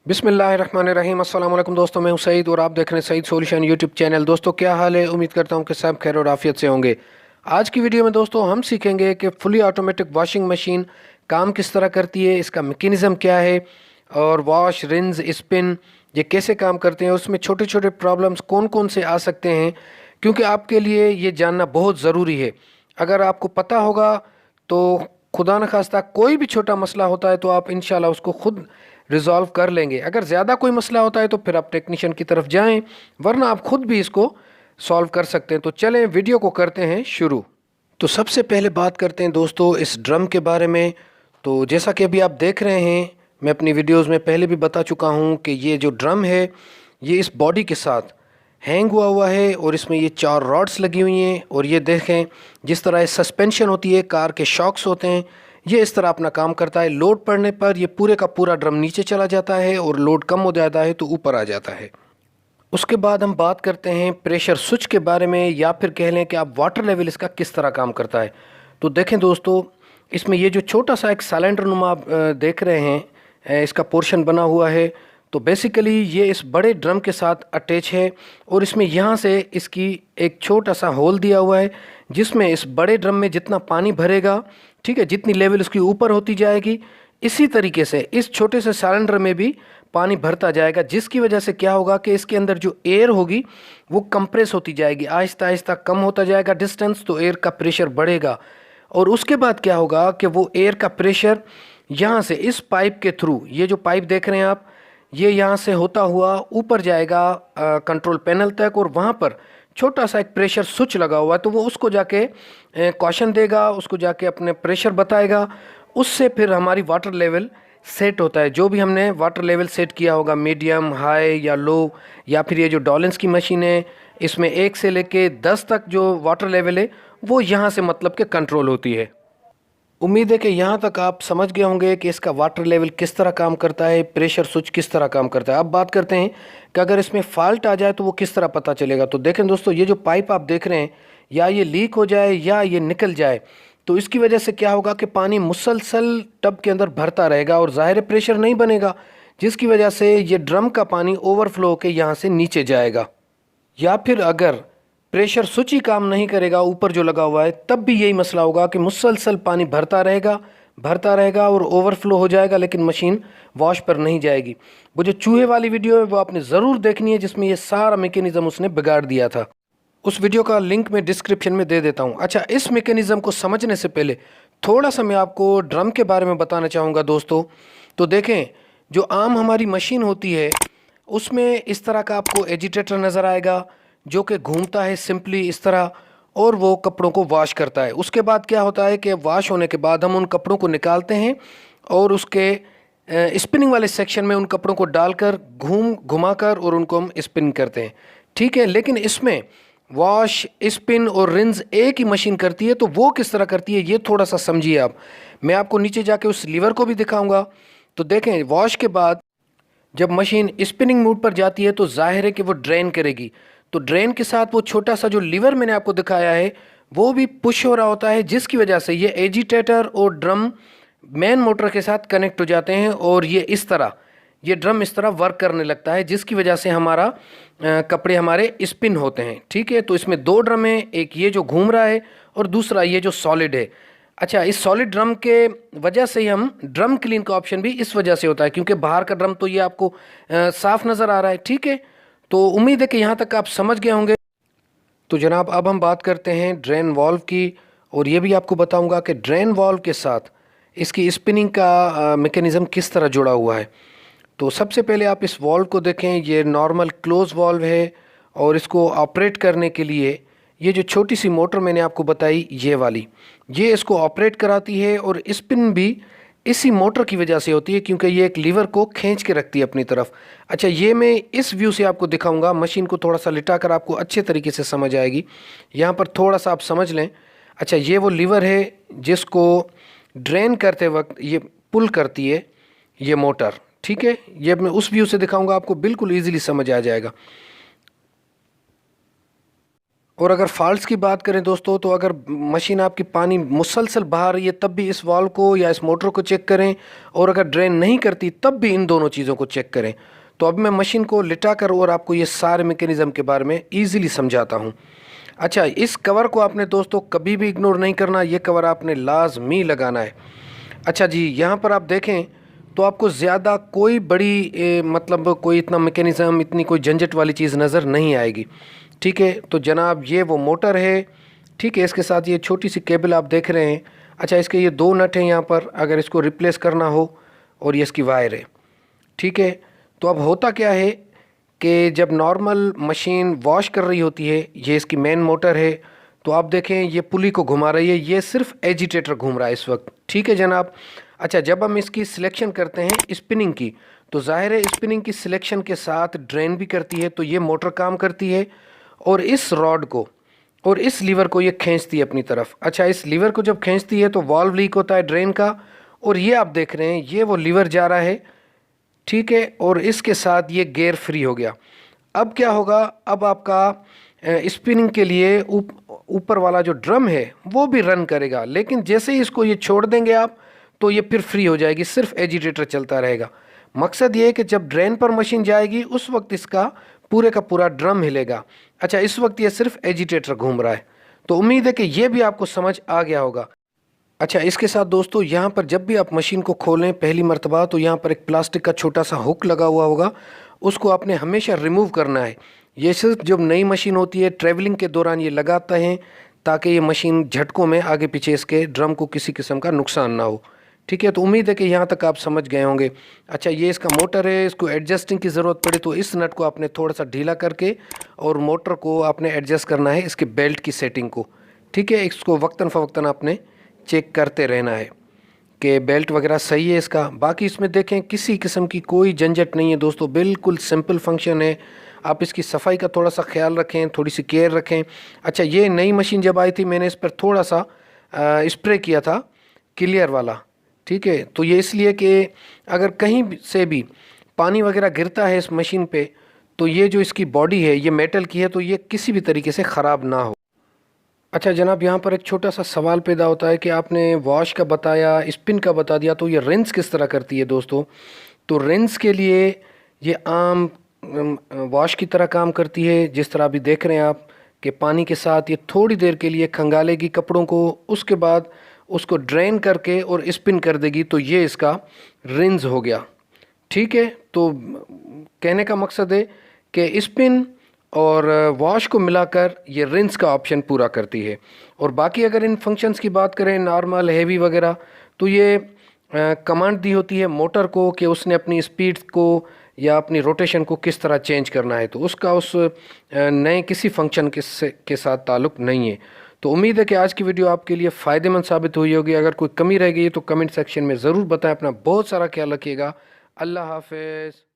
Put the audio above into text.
बिस्मिल्लाहिर्रहमानिर्रहीम। अस्सलाम वालेकुम दोस्तों, मैं हूं सईद और आप देख रहे हैं सईद सॉल्यूशन यूट्यूब चैनल। दोस्तों क्या हाल है? उम्मीद करता हूं कि सब खैर और आफियत से होंगे। आज की वीडियो में दोस्तों हम सीखेंगे कि फुली ऑटोमेटिक वॉशिंग मशीन काम किस तरह करती है, इसका मैकेनिज़्म क्या है और वॉश रिंस स्पिन ये कैसे काम करते हैं, उसमें छोटे छोटे प्रॉब्लम्स कौन कौन से आ सकते हैं, क्योंकि आपके लिए ये जानना बहुत ज़रूरी है। अगर आपको पता होगा तो खुदा न खास्ता कोई भी छोटा मसला होता है तो आप इंशाल्लाह उसको खुद रिजॉल्व कर लेंगे। अगर ज़्यादा कोई मसला होता है तो फिर आप टेक्नीशियन की तरफ जाएं, वरना आप खुद भी इसको सॉल्व कर सकते हैं। तो चलें वीडियो को करते हैं शुरू। तो सबसे पहले बात करते हैं दोस्तों इस ड्रम के बारे में। तो जैसा कि अभी आप देख रहे हैं, मैं अपनी वीडियोस में पहले भी बता चुका हूं कि ये जो ड्रम है ये इस बॉडी के साथ हैंग हुआ हुआ है और इसमें ये 4 रॉड्स लगी हुई हैं। और ये देखें जिस तरह सस्पेंशन होती है, कार के शॉक्स होते हैं, ये इस तरह अपना काम करता है। लोड पड़ने पर ये पूरे का पूरा ड्रम नीचे चला जाता है और लोड कम हो जाता है तो ऊपर आ जाता है। उसके बाद हम बात करते हैं प्रेशर स्विच के बारे में, या फिर कह लें कि आप वाटर लेवल इसका किस तरह काम करता है। तो देखें दोस्तों, इसमें ये जो छोटा सा एक सिलेंडर नुमा आप देख रहे हैं, इसका पोर्शन बना हुआ है। तो बेसिकली ये इस बड़े ड्रम के साथ अटैच है और इसमें यहाँ से इसकी एक छोटा सा होल दिया हुआ है जिसमें इस बड़े ड्रम में जितना पानी भरेगा, ठीक है, जितनी लेवल उसकी ऊपर होती जाएगी, इसी तरीके से इस छोटे से सिलेंडर में भी पानी भरता जाएगा, जिसकी वजह से क्या होगा कि इसके अंदर जो एयर होगी वो कंप्रेस होती जाएगी, आहिस्ता आहिस्ता कम होता जाएगा डिस्टेंस, तो एयर का प्रेशर बढ़ेगा। और उसके बाद क्या होगा कि वो एयर का प्रेशर यहाँ से इस पाइप के थ्रू, ये जो पाइप देख रहे हैं आप, ये यहाँ से होता हुआ ऊपर जाएगा कंट्रोल पैनल तक, और वहाँ पर छोटा सा एक प्रेशर स्विच लगा हुआ है, तो वो उसको जाके कॉशन देगा, उसको जाके अपने प्रेशर बताएगा। उससे फिर हमारी वाटर लेवल सेट होता है। जो भी हमने वाटर लेवल सेट किया होगा, मीडियम, हाई या लो, या फिर ये जो डॉलिन्स की मशीन है इसमें 1 से लेके 10 तक जो वाटर लेवल है वो यहाँ से मतलब के कंट्रोल होती है। उम्मीद है कि यहाँ तक आप समझ गए होंगे कि इसका वाटर लेवल किस तरह काम करता है, प्रेशर स्विच किस तरह काम करता है। अब बात करते हैं कि अगर इसमें फॉल्ट आ जाए तो वो किस तरह पता चलेगा। तो देखें दोस्तों, ये जो पाइप आप देख रहे हैं, या ये लीक हो जाए या ये निकल जाए तो इसकी वजह से क्या होगा कि पानी मुसलसल टब के अंदर भरता रहेगा और ज़ाहिर प्रेशर नहीं बनेगा, जिसकी वजह से ये ड्रम का पानी ओवरफ्लो होकर यहाँ से नीचे जाएगा। या फिर अगर प्रेशर स्विच ही काम नहीं करेगा ऊपर जो लगा हुआ है, तब भी यही मसला होगा कि मुसलसल पानी भरता रहेगा और ओवरफ्लो हो जाएगा, लेकिन मशीन वॉश पर नहीं जाएगी। वो जो चूहे वाली वीडियो है वो आपने ज़रूर देखनी है, जिसमें ये सारा मैकेनिज़्म उसने बिगाड़ दिया था। उस वीडियो का लिंक मैं डिस्क्रिप्शन में दे देता हूँ। अच्छा, इस मैकेनिज़्म को समझने से पहले थोड़ा सा मैं आपको ड्रम के बारे में बताना चाहूँगा दोस्तों। तो देखें, जो आम हमारी मशीन होती है उसमें इस तरह का आपको एजिटेटर नज़र आएगा जो कि घूमता है सिंपली इस तरह, और वो कपड़ों को वॉश करता है। उसके बाद क्या होता है कि वॉश होने के बाद हम उन कपड़ों को निकालते हैं और उसके स्पिनिंग वाले सेक्शन में उन कपड़ों को डालकर घुमाकर और उनको हम स्पिन करते हैं, ठीक है। लेकिन इसमें वॉश, स्पिन और रिंस एक ही मशीन करती है, तो वो किस तरह करती है ये थोड़ा सा समझिए आप। मैं आपको नीचे जाके उस लीवर को भी दिखाऊंगा। तो देखें, वॉश के बाद जब मशीन स्पिनिंग मोड पर जाती है तो जाहिर है कि वो ड्रेन करेगी। तो ड्रेन के साथ वो छोटा सा जो लीवर मैंने आपको दिखाया है वो भी पुश हो रहा होता है, जिसकी वजह से ये एजिटेटर और ड्रम मेन मोटर के साथ कनेक्ट हो जाते हैं और ये ड्रम इस तरह वर्क करने लगता है, जिसकी वजह से हमारा कपड़े हमारे स्पिन होते हैं, ठीक है। तो इसमें 2 ड्रम है, एक ये जो घूम रहा है और दूसरा ये जो सॉलिड है। अच्छा, इस सॉलिड ड्रम के वजह से ही हम ड्रम क्लीन का ऑप्शन भी इस वजह से होता है, क्योंकि बाहर का ड्रम तो ये आपको साफ नज़र आ रहा है, ठीक है। तो उम्मीद है कि यहाँ तक आप समझ गए होंगे। तो जनाब, अब हम बात करते हैं ड्रेन वाल्व की, और ये भी आपको बताऊंगा कि ड्रेन वाल्व के साथ इसकी स्पिनिंग का मैकेनिज़्म किस तरह जुड़ा हुआ है। तो सबसे पहले आप इस वाल्व को देखें, ये नॉर्मल क्लोज वाल्व है और इसको ऑपरेट करने के लिए ये जो छोटी सी मोटर मैंने आपको बताई ये वाली, ये इसको ऑपरेट कराती है, और स्पिन भी इसी मोटर की वजह से होती है क्योंकि ये एक लीवर को खींच के रखती है अपनी तरफ। अच्छा, ये मैं इस व्यू से आपको दिखाऊंगा, मशीन को थोड़ा सा लिटा कर आपको अच्छे तरीके से समझ आएगी। यहाँ पर थोड़ा सा आप समझ लें। अच्छा, ये वो लीवर है जिसको ड्रेन करते वक्त ये पुल करती है ये मोटर, ठीक है। ये मैं उस व्यू से दिखाऊंगा, आपको बिल्कुल ईजिली समझ आ जाएगा। और अगर फॉल्ट्स की बात करें दोस्तों, तो अगर मशीन आपकी पानी मुसलसल बहा रही है तब भी इस वाल्व को या इस मोटर को चेक करें, और अगर ड्रेन नहीं करती तब भी इन दोनों चीज़ों को चेक करें। तो अब मैं मशीन को लिटा कर और आपको ये सारे मैकेनिज़्म के बारे में ईजिली समझाता हूँ। अच्छा, इस कवर को आपने दोस्तों कभी भी इग्नोर नहीं करना, ये कवर आपने लाजमी लगाना है। अच्छा जी, यहाँ पर आप देखें तो आपको ज़्यादा कोई बड़ी मतलब कोई इतना मैकेनिज़्म, इतनी कोई झंझट वाली चीज़ नज़र नहीं आएगी। ठीक है, तो जनाब ये वो मोटर है। ठीक है, इसके साथ ये छोटी सी केबल आप देख रहे हैं। अच्छा, इसके ये दो नट हैं यहाँ पर, अगर इसको रिप्लेस करना हो, और ये इसकी वायर है। ठीक है, तो अब होता क्या है कि जब नॉर्मल मशीन वॉश कर रही होती है, ये इसकी मेन मोटर है, तो आप देखें ये पुली को घुमा रही है, ये सिर्फ एजिटेटर घूम रहा है इस वक्त। ठीक है जनाब। अच्छा, जब हम इसकी सिलेक्शन करते हैं स्पिनिंग की, तो ज़ाहिर है स्पिनिंग की सिलेक्शन के साथ ड्रेन भी करती है, तो ये मोटर काम करती है और इस रॉड को और इस लीवर को ये खींचती है अपनी तरफ। अच्छा, इस लीवर को जब खींचती है तो वाल्व लीक होता है ड्रेन का, और ये आप देख रहे हैं ये वो लीवर जा रहा है। ठीक है, और इसके साथ ये गेयर फ्री हो गया। अब क्या होगा, अब आपका स्पिनिंग के लिए ऊपर वाला जो ड्रम है वो भी रन करेगा, लेकिन जैसे ही इसको ये छोड़ देंगे आप, तो ये फिर फ्री हो जाएगी, सिर्फ एजिटेटर चलता रहेगा। मकसद ये है कि जब ड्रेन पर मशीन जाएगी उस वक्त इसका पूरे का पूरा ड्रम हिलेगा। अच्छा, इस वक्त ये सिर्फ एजिटेटर घूम रहा है। तो उम्मीद है कि ये भी आपको समझ आ गया होगा। अच्छा, इसके साथ दोस्तों यहाँ पर जब भी आप मशीन को खोलें पहली मर्तबा, तो यहाँ पर एक प्लास्टिक का छोटा सा हुक लगा हुआ होगा, उसको आपने हमेशा रिमूव करना है। ये सिर्फ जब नई मशीन होती है ट्रैवलिंग के दौरान ये लगाते हैं, ताकि ये मशीन झटकों में आगे पीछे इसके ड्रम को किसी किस्म का नुकसान ना हो। ठीक है, तो उम्मीद है कि यहाँ तक आप समझ गए होंगे। अच्छा, ये इसका मोटर है, इसको एडजस्टिंग की ज़रूरत पड़े तो इस नट को आपने थोड़ा सा ढीला करके और मोटर को आपने एडजस्ट करना है इसके बेल्ट की सेटिंग को। ठीक है, इसको वक्तन फ़वक्तन आपने चेक करते रहना है कि बेल्ट वगैरह सही है इसका। बाकी इसमें देखें किसी किस्म की कोई झंझट नहीं है दोस्तों, बिल्कुल सिंपल फंक्शन है। आप इसकी सफाई का थोड़ा सा ख्याल रखें, थोड़ी सी केयर रखें। अच्छा, ये नई मशीन जब आई थी मैंने इस पर थोड़ा सा स्प्रे किया था क्लियर वाला। ठीक है, तो ये इसलिए कि अगर कहीं से भी पानी वगैरह गिरता है इस मशीन पे, तो ये जो इसकी बॉडी है ये मेटल की है, तो ये किसी भी तरीके से ख़राब ना हो। अच्छा जनाब, यहाँ पर एक छोटा सा सवाल पैदा होता है कि आपने वॉश का बताया, स्पिन का बता दिया, तो ये रिंस किस तरह करती है दोस्तों। तो रिंस के लिए ये आम वॉश की तरह काम करती है। जिस तरह अभी देख रहे हैं आप कि पानी के साथ ये थोड़ी देर के लिए खंगालेगी कपड़ों को, उसके बाद उसको ड्रेन करके और स्पिन कर देगी, तो ये इसका रिंस हो गया। ठीक है, तो कहने का मकसद है कि स्पिन और वॉश को मिलाकर ये रिंस का ऑप्शन पूरा करती है। और बाकी अगर इन फंक्शंस की बात करें नॉर्मल हैवी वगैरह, तो ये कमांड दी होती है मोटर को कि उसने अपनी स्पीड को या अपनी रोटेशन को किस तरह चेंज करना है, तो उसका उस नए किसी फंक्शन के साथ ताल्लुक़ नहीं है। तो उम्मीद है कि आज की वीडियो आपके लिए फ़ायदेमंद साबित हुई होगी। अगर कोई कमी रह गई तो कमेंट सेक्शन में ज़रूर बताएं। अपना बहुत सारा ख्याल रखिएगा। अल्लाह हाफ़िज़।